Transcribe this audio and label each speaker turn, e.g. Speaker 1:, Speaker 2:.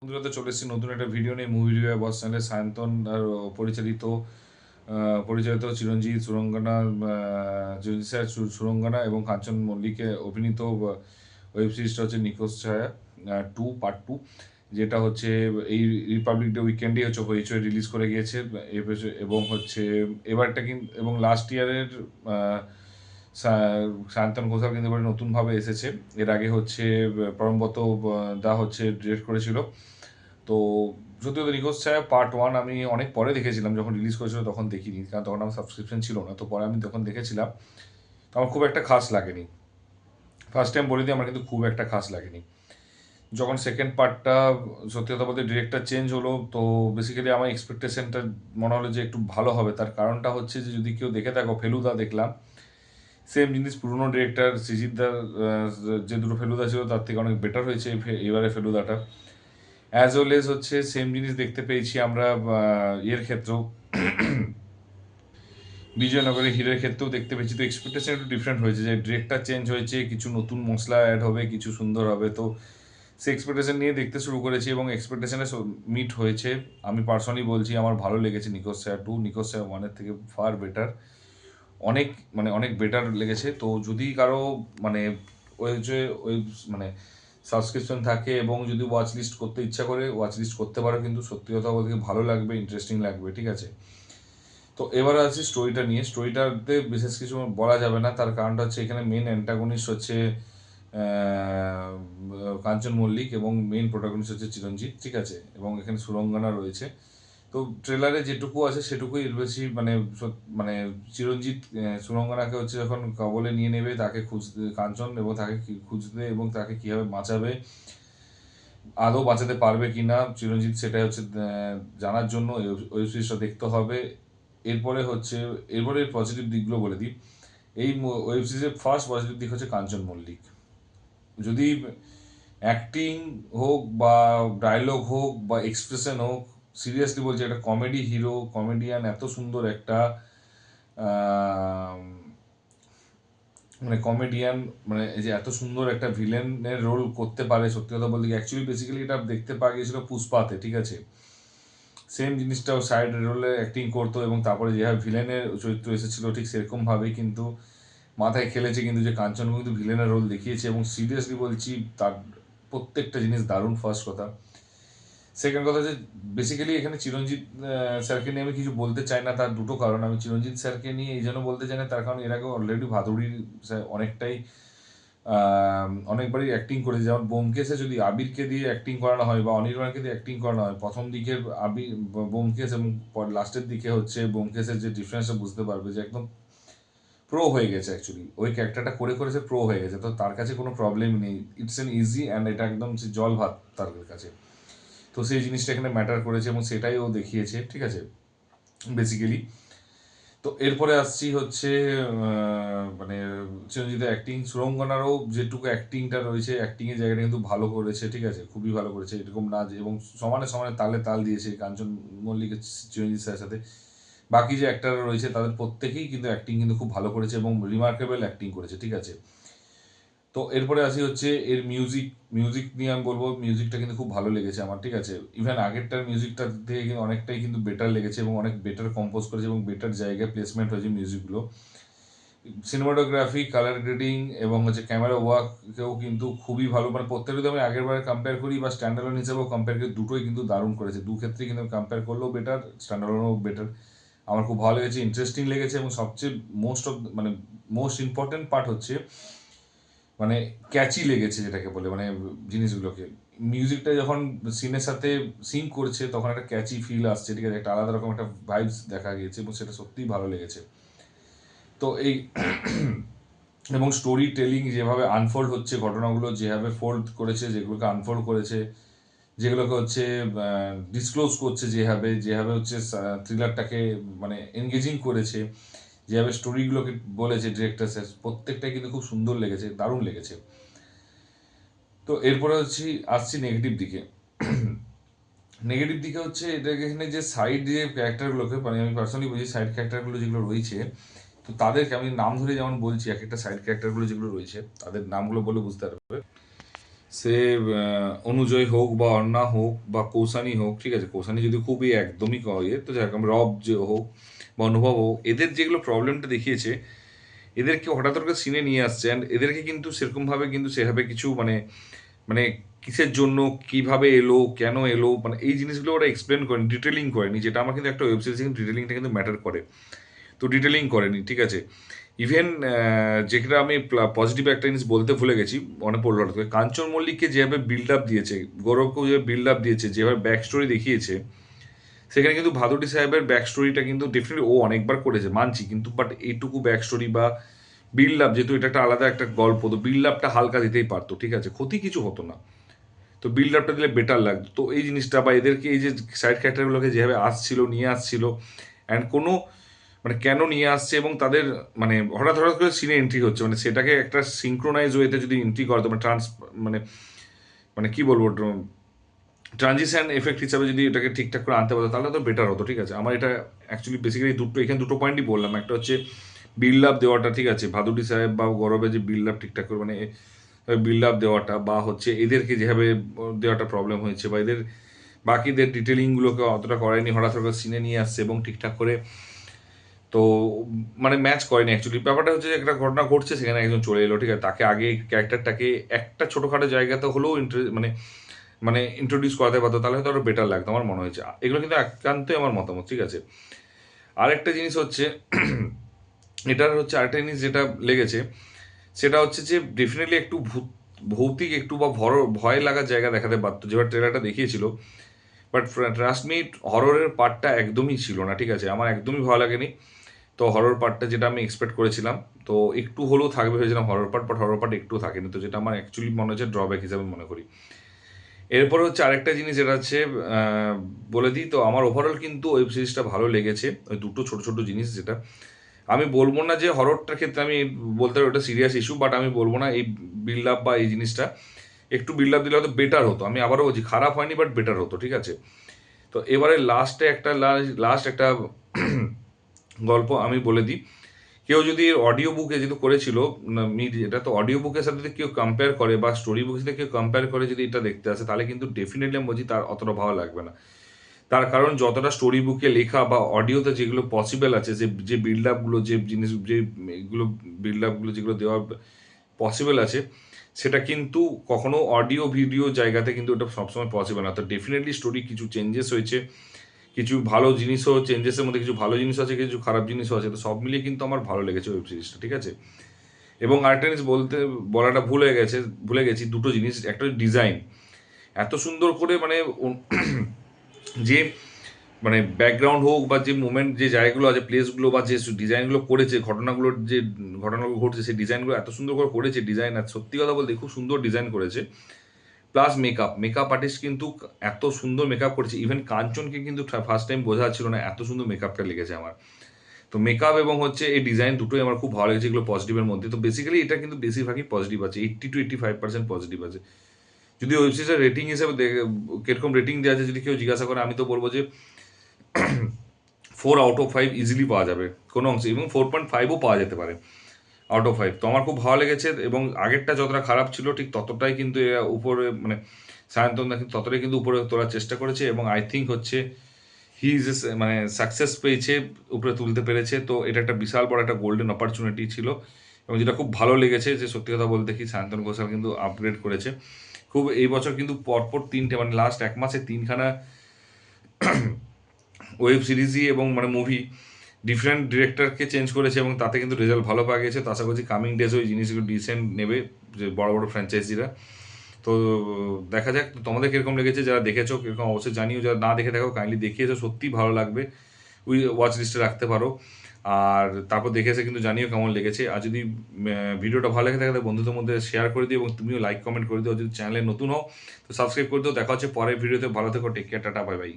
Speaker 1: বন্ধুরা, চলে এসেছি নতুন একটা ভিডিও নিয়ে মুভি রিভিউ বস চ্যানেলে। সায়ন্তন আর পরিচালিত চিরঞ্জিত সুরঙ্গনা, চিরঞ্জিত স্যার সুরঙ্গনা এবং কাঞ্চন মল্লিকে অভিনীত ওয়েব সিরিজটা হচ্ছে নিখোঁজ ছায়া 2 পার্ট 2, যেটা হচ্ছে এই রিপাবলিক ডে উইকেন্ডেই হচ্ছে হইচই রিলিজ করে গিয়েছে। এবং হচ্ছে এবারটা কিন্তু এবং লাস্ট ইয়ারের সায়ন্তন ঘোষাল কিন্তু এবার নতুনভাবে এসেছে। এর আগে হচ্ছে পরমব্রত দা হচ্ছে ডিরেক্ট করেছিল। তো সত্যি কথা, নিখোঁজ ছায়া পার্ট 1 আমি অনেক পরে দেখেছিলাম, যখন রিলিজ করেছিল তখন দেখিনি, কারণ তখন আমার সাবস্ক্রিপশন ছিল না। তো পরে আমি তখন দেখেছিলাম, আমার খুব একটা খাস লাগেনি। ফার্স্ট টাইম বলে দিই, আমার কিন্তু খুব একটা খাস লাগেনি। যখন সেকেন্ড পার্টটা, সত্যি কথা বলতে, ডিরেক্টর চেঞ্জ হলো, তো বেসিক্যালি আমার এক্সপেকটেশনটা মনে হলো যে একটু ভালো হবে। তার কারণটা হচ্ছে যে, যদি কেউ দেখে থাকো, ফেলুদা দেখলাম, সেম জিনিস পুরনো ডিরেক্টর সৃজিতদার যে দুটো ফেলুদা ছিল তার থেকে অনেক বেটার হয়েছে এবারে ফেলুদাটা। অ্যাজ ওয়েল এজ হচ্ছে সেম জিনিস দেখতে পেয়েছি আমরা এর ক্ষেত্রেও, বিজয়নগরের হিরের ক্ষেত্রেও দেখতে পেয়েছি। তো এক্সপেকটেশন একটু ডিফারেন্ট হয়েছে, যে ডিরেক্টর চেঞ্জ হয়েছে, কিছু নতুন মশলা অ্যাড হবে, কিছু সুন্দর হবে। তো সেই এক্সপেকটেশন নিয়ে দেখতে শুরু করেছি এবং এক্সপেকটেশনে মিট হয়েছে। আমি পার্সোনালি বলছি, আমার ভালো লেগেছে নিখোঁজ ছায়া 2। নিখোঁজ ছায়া 1-এর থেকে ফার বেটার, অনেক অনেক বেটার লেগেছে। তো যদি কারো মানে ওই যে ওই মানে সাবস্ক্রিপশন থাকে এবং যদি ওয়াচ লিস্ট করতে ইচ্ছা করে, ওয়াচ লিস্ট করতে পারো, কিন্তু সত্যি কথা বলতে ভালো লাগবে, ইন্টারেস্টিং লাগবে, ঠিক আছে। তো এবার আছি স্টোরিটা নিয়ে। স্টোরিটাতে বিশেষ কিছু বলা যাবে না, তার কারণটা হচ্ছে এখানে মেন অ্যান্টাগনিস্ট হচ্ছে কাঞ্চন মল্লিক এবং মেইন প্রোটাগনিস্ট হচ্ছে চিরঞ্জিত, ঠিক আছে। এবং এখানে সুরঙ্গনা রয়েছে। তো ট্রেলারে যেটুকু আছে সেটুকুই এর বেশি মানে চিরঞ্জিত সুরঙ্গনাকে হচ্ছে যখন কবলে নিয়ে নেবে, তাকে খুঁজতে কাঞ্চন, এবং তাকে খুঁজতে এবং তাকে কীভাবে বাঁচাবে, আদৌ বাঁচাতে পারবে কি না চিরঞ্জিত, সেটাই হচ্ছে জানার জন্য ওয়েব সিরিজটা দেখতে হবে। এরপরে পজিটিভ দিকগুলো বলে দিই। এই ওয়েব সিরিজের ফার্স্ট পজিটিভ দিক হচ্ছে কাঞ্চন মল্লিক। যদি অ্যাক্টিং হোক বা ডায়লগ হোক বা এক্সপ্রেশন হোক, সিরিয়াসলি বলছি, একটা কমেডি হিরো, কমেডিয়ান, এত সুন্দর একটা কমেডিয়ান, এই যে এত সুন্দর একটা ভিলেনের রোল করতে পারে, সত্যি কথা বলতে অ্যাকচুয়ালি বেসিক্যালি এটা দেখতে পাওয়া গিয়েছিল পুষ্পাতে, ঠিক আছে। সেম জিনিসটাও সাইড রোলে অ্যাক্টিং করতো এবং তারপরে যেভাবে ভিলেনের চরিত্র এসেছিল ঠিক সেরকমভাবেই কিন্তু মাথায় খেলেছে, কিন্তু যে কাঞ্চন কিন্তু ভিলেনের রোল দেখিয়েছে এবং সিরিয়াসলি বলছি, তার প্রত্যেকটা জিনিস দারুণ। ফার্স্ট কথা। সেকেন্ড কথা হচ্ছে, বেসিক্যালি এখানে চিরঞ্জিত স্যারকে নিয়ে আমি কিছু বলতে চাই না, তার দুটো কারণ। আমি চিরঞ্জিত স্যারকে নিয়ে এই জন্য বলতে চাই না, তার কারণ এর আগে অলরেডি ভাদুড়ির অনেকটাই অনেকবারই অ্যাক্টিং করেছে। যেমন ব্যোমকেশে যদি আবিরকে দিয়ে অ্যাক্টিং করানো হয় বা অনির্বাণকে দিয়ে অ্যাক্টিং করানো হয়, প্রথম দিকে ব্যোমকেশ এবং লাস্টের দিকে হচ্ছে ব্যোমকেশের যে ডিফারেন্সটা বুঝতে পারবে, যে একদম প্রো হয়ে গেছে। অ্যাকচুয়ালি ওই ক্যারেক্টারটা করে করেছে, প্রো হয়ে গেছে। তো তার কাছে কোনো প্রবলেম নেই, ইটস এন ইজি অ্যান্ড এটা একদম জল ভাত তার কাছে। তো সেই জিনিসটা এখানে ম্যাটার করেছে এবং সেটাই ও দেখিয়েছে, ঠিক আছে, বেসিক্যালি। তো এরপরে আসছি হচ্ছে চিরঞ্জিতের অ্যাক্টিং। সুরঙ্গনারও যেটুকু অ্যাক্টিংটা রয়েছে, অ্যাক্টিংয়ের জায়গাটা কিন্তু ভালো করেছে, ঠিক আছে, খুবই ভালো করেছে। এরকম না যে, এবং সমানে সমানে তালে তাল দিয়েছে কাঞ্চন মল্লিকের চিরঞ্জিত স্যারের সাথে। বাকি যে অ্যাক্টাররা রয়েছে তাদের প্রত্যেকেই কিন্তু অ্যাক্টিং কিন্তু খুব ভালো করেছে এবং রিমার্কেবল অ্যাক্টিং করেছে, ঠিক আছে। তো এরপরে আসি হচ্ছে এর মিউজিক নিয়ে আমি বলবো, মিউজিকটা কিন্তু খুব ভালো লেগেছে আমার, ঠিক আছে। ইভেন আগেরটার মিউজিকটা থেকে কিন্তু অনেকটাই কিন্তু বেটার লেগেছে এবং অনেক বেটার কম্পোজ করেছে এবং বেটার জায়গায় প্লেসমেন্ট হয়েছে মিউজিকগুলো। সিনেমাটোগ্রাফি, কালার গ্রেডিং এবং হচ্ছে ক্যামেরা ওয়ার্ককেও কিন্তু খুবই ভালো, প্রত্যেকটা আমি আগের বারে কম্পেয়ার করি বা স্ট্যান্ডার্ড হিসেবেও কম্পেয়ার করি, দুটোই কিন্তু দারুণ করেছে। দু ক্ষেত্রেই কিন্তু কম্পেয়ার করলেও বেটার, স্ট্যান্ডার্ডও বেটার। আমার খুব ভালো লেগেছে, ইন্টারেস্টিং লেগেছে এবং সবচেয়ে মোস্ট ইম্পর্টেন্ট পার্ট হচ্ছে ক্যাচি লেগেছে, যেটাকে বলে জিনিসগুলোকে। মিউজিকটা যখন সিনের সাথে সিঙ্ক করছে তখন একটা ক্যাচি ফিল আসছে, ঠিক আছে, একটা আলাদা রকম একটা ভাইবস দেখা গিয়েছে এবং সেটা সত্যিই ভালো লেগেছে। তো এই এবং স্টোরি টেলিং যেভাবে আনফোল্ড হচ্ছে, ঘটনাগুলো যেভাবে ফোল্ড করেছে, যেগুলোকে আনফোল্ড করেছে, যেগুলোকে হচ্ছে ডিসক্লোজ করছে, যেভাবে হচ্ছে থ্রিলারটাকে এনগেজিং করেছে, যেভাবে স্টোরিগুলোকে বলেছে ডিরেক্টর স্যার, প্রত্যেকটাই কিন্তু খুব সুন্দর লেগেছে, দারুণ লেগেছে। তো এরপরে আসছি নেগেটিভ দিকে। নেগেটিভ দিকে হচ্ছে এখানে যে সাইড যে ক্যারেক্টারগুলোকে, আমি পার্সোনালি বুঝি, সাইড ক্যারেক্টারগুলো যেগুলো রয়েছে, তো তাদেরকে আমি নাম ধরে যেমন বলছি, এক একটা সাইড ক্যারেক্টারগুলো যেগুলো রয়েছে তাদের নামগুলো বলে বুঝতে পারবে। সে অনুজয় হোক বা অর্ণা হোক বা কৌসানি হোক, ঠিক আছে, কৌসানি যদি খুবই একদমই তো যেরকম রব যে হোক বা অনুভব হোক, এদের যেগুলো প্রবলেমটা দেখিয়েছে, এদেরকে হঠাৎ করে সিনে নিয়ে আসছে, অ্যান্ড এদেরকে কিন্তু সেরকমভাবে কিন্তু সেভাবে কিছু মানে মানে কিসের জন্য কিভাবে এলো কেন এলো মানে এই জিনিসগুলো ওরা এক্সপ্লেন করেনি, ডিটেলিং করেনি, যেটা আমার কিন্তু একটা ওয়েব সিরিজ কিন্তু ডিটেলিংটা কিন্তু ম্যাটার করে। তো ডিটেলিং করেনি, ঠিক আছে। ইভেন যেটা আমি পজিটিভ একটা জিনিস বলতে ভুলে গেছি, মনে পড়লো হঠাৎ করে, কাঞ্চন মল্লিককে যেভাবে বিল্ড আপ দিয়েছে, গৌরবকেও যেভাবে বিল্ড আপ দিয়েছে, যেভাবে ব্যাক স্টোরি দেখিয়েছে, সেখানে কিন্তু ভাদুড়ি সাহেবের ব্যাক স্টোরিটা কিন্তু ডেফিনেটলি ও অনেকবার করেছে মানছি, কিন্তু বাট এইটুকু ব্যাক স্টোরি বা বিল্ড আপ, যেহেতু এটা একটা আলাদা একটা গল্প, তো বিল্ড আপটা হালকা দিতেই পারতো, ঠিক আছে, ক্ষতি কিছু হতো না, তো বিল্ড আপটা দিলে বেটার লাগতো। তো এই জিনিসটা বা এদেরকে এই যে সাইড ক্যারেক্টারগুলোকে যেভাবে নিয়ে আসছিল, অ্যান্ড কোনো মানে কেন নিয়ে আসছে এবং তাদের মানে হঠাৎ হঠাৎ করে সিনে এন্ট্রি হচ্ছে, মানে সেটাকে একটা সিঙ্ক্রোনাইজ ওয়েতে যদি এন্ট্রি করতো, মানে মানে মানে কি বলবো, ট্রানজিশন এফেক্ট হিসাবে যদি এটাকে ঠিকঠাক করে আনতে পারতো তাহলে তো বেটার হতো, ঠিক আছে। আমার এটা অ্যাকচুয়ালি বেসিক্যালি এখানে দুটো পয়েন্টই বললাম, একটা হচ্ছে বিল্ড আপ দেওয়াটা, ঠিক আছে, ভাদুড়ি সাহেব বা গৌরবে যে বিল্ড আপ ঠিকঠাক করে মানে বিল্ড আপ দেওয়াটা, বা হচ্ছে এদেরকে যেভাবে দেওয়াটা প্রবলেম হয়েছে, বা এদের বাকিদের ডিটেলিংগুলোকে অতটা করায়নি, হঠাৎ হঠাৎ সিনে নিয়ে আসছে এবং ঠিকঠাক করে তো মানে ম্যাচ করেনি অ্যাকচুয়ালি। ব্যাপারটা হচ্ছে যে একটা ঘটনা ঘটছে, সেখানে একজন চলে এলো, ঠিক আছে, তাকে আগে ক্যারেক্টারটাকে একটা ছোটোখাটো জায়গাতে হলেও মানে মানে ইন্ট্রোডিউস করাতে পারতো, তাহলে হয়তো আরও বেটার লাগতো আমার মনে হয়েছে। এগুলো কিন্তু একান্তই আমার মতামত, ঠিক আছে। আরেকটা জিনিস হচ্ছে এটার হচ্ছে আরেকটা জিনিস যেটা লেগেছে, সেটা হচ্ছে যে ডেফিনেটলি একটু ভৌতিক একটু বা ভয় লাগার জায়গা দেখাতে পারতো, যেভাবে ট্রেলারটা দেখিয়েছিল, বাট ট্রাস্ট মি হররের পার্টটা একদমই ছিল না, ঠিক আছে, আমার একদমই ভয় লাগেনি। তো হরর পার্টটা যেটা আমি এক্সপেক্ট করেছিলাম, তো একটু হলেও থাকবে ভেবেছিলাম horror part, but horror part একটু থাকেনি, তো যেটা আমার অ্যাকচুয়ালি মনে হচ্ছে ড্রব্যাক হিসাবে মনে করি। এরপরে হচ্ছে আরেকটা জিনিস যেটা হচ্ছে বলে দিই, তো আমার ওভারঅল কিন্তু ওয়েব সিরিজটা ভালো লেগেছে। ওই দুটো ছোট ছোট জিনিস, যেটা আমি বলবো না যে হররটার ক্ষেত্রে আমি বলতে পারি ওটা সিরিয়াস ইস্যু, বাট আমি বলবো না এই বিল্ড আপ বা এই জিনিসটা একটু বিল্ড আপ দিলে হয়তো বেটার হতো। আমি আবারও বলছি খারাপ হয়নি, বাট বেটার হতো, ঠিক আছে। তো এবারে লাস্ট একটা গল্প আমি বলে দিই। কেউ যদি অডিও বুকে যেহেতু করেছিল এটা, তো অডিও বুকের সাথে যদি কেউ কম্পেয়ার করে বা স্টোরি বুকের সাথে কেউ কম্পেয়ার করে যদি এটা দেখতে আসে, তাহলে কিন্তু ডেফিনেটলি আমি বলছি তার অতটা ভালো লাগবে না। তার কারণ যতটা স্টোরি বুকে লেখা বা অডিওতে যেগুলো পসিবল আছে, যে যে বিল্ড আপগুলো, যে জিনিস, যে এগুলো বিল্ড আপগুলো যেগুলো দেওয়া পসিবল আছে, সেটা কিন্তু কখনো অডিও ভিডিও জায়গাতে কিন্তু ওটা সবসময় পসিবল না। তো ডেফিনেটলি স্টোরি কিছু চেঞ্জেস হয়েছে, কিছু ভালো জিনিসও, চেঞ্জেসের মধ্যে কিছু ভালো জিনিস আছে, কিছু খারাপ জিনিসও আছে, তো সব মিলিয়ে কিন্তু আমার ভালো লেগেছে ওয়েব সিরিজটা, ঠিক আছে। এবং আরেকটা জিনিস বলাটা ভুলে গেছি দুটো জিনিস। একটা ডিজাইন এত সুন্দর করে মানে যে মানে ব্যাকগ্রাউন্ড হোক বা যে মুভমেন্ট, যে জায়গাগুলো আছে, প্লেসগুলো বা যে ডিজাইনগুলো করেছে, ঘটনাগুলো ঘটছে, সেই ডিজাইনগুলো এত সুন্দর করে করেছে ডিজাইনার, সত্যি কথা বলতে খুব সুন্দর ডিজাইন করেছে। প্লাস মেকআপ আর্টিস্ট কিন্তু এত সুন্দর মেকআপ করেছে, ইভেন কাঞ্চনকে কিন্তু ফার্স্ট টাইম বোঝা ছিল না, এত সুন্দর মেকআপটা লেগেছে আমার। তো মেকআপ এবং হচ্ছে এই ডিজাইন দুটোই আমার খুব ভালো লেগেছে, এগুলো পজিটিভের মধ্যে। তো বেসিক্যালি এটা কিন্তু বেশিরভাগই পজিটিভ আছে, 80 to 85% পজিটিভ আছে। যদি ওয়েব সিরিজের রেটিং হিসেবে কিরকম রেটিং দেওয়া আছে যদি কেউ জিজ্ঞাসা করে, আমি তো বলবো যে 4 out of 5 ইজিলি পাওয়া যাবে কোনো অংশে, এবং 4.5ও পাওয়া যেতে পারে আউট অফ 5। তো আমার খুব ভালো লেগেছে, এবং আগেরটা যতটা খারাপ ছিল ঠিক ততটাই কিন্তু এরা উপরে মানে সায়ন্তন দা কিন্তু ততটাই কিন্তু উপরে তোলার চেষ্টা করেছে, এবং আই থিঙ্ক হচ্ছে হি ইজ মানে সাকসেস পেয়েছে, উপরে তুলতে পেরেছে। তো এটা একটা বিশাল বড় একটা গোল্ডেন অপরচুনিটি ছিল, এবং যেটা খুব ভালো লেগেছে যে সত্যি কথা বলতে কি সায়ন্তন ঘোষাল কিন্তু আপগ্রেড করেছে খুব। এই বছর কিন্তু পরপর তিনটে মানে লাস্ট এক মাসে তিনখানা ওয়েব সিরিজই এবং মানে মুভি ডিফারেন্ট ডিরেক্টরকে চেঞ্জ করেছে, এবং তাতে কিন্তু রেজাল্ট ভালো পাওয়া গেছে। তো আশা করছি কামিং ডেজ ওই জিনিসগুলো ডিসেন্ট নেবে, যে বড় বড় ফ্র্যাঞ্চাইজিরা। তো দেখা যাক তোমাদের কীরকম লেগেছে, যারা দেখেছো কীরকম অবশ্যই জানিও, যারা না দেখে থাকো কাইন্ডলি দেখিয়েছো, সত্যিই ভালো লাগবে, ওয়াচ লিস্টে রাখতে পারো। আর তারপর দেখে এসে কিন্তু জানিও কেমন লেগেছে। আর যদি ভিডিওটা ভালো লেগে থাকে তাহলে বন্ধুদের মধ্যে শেয়ার করে দিও, এবং তুমিও লাইক কমেন্ট করে দিও। যদি চ্যানেলে নতুন হও তো সাবস্ক্রাইব করে দিও। দেখা হচ্ছে পরের ভিডিওতে, ভালো থেকো, take care, tata, bye by.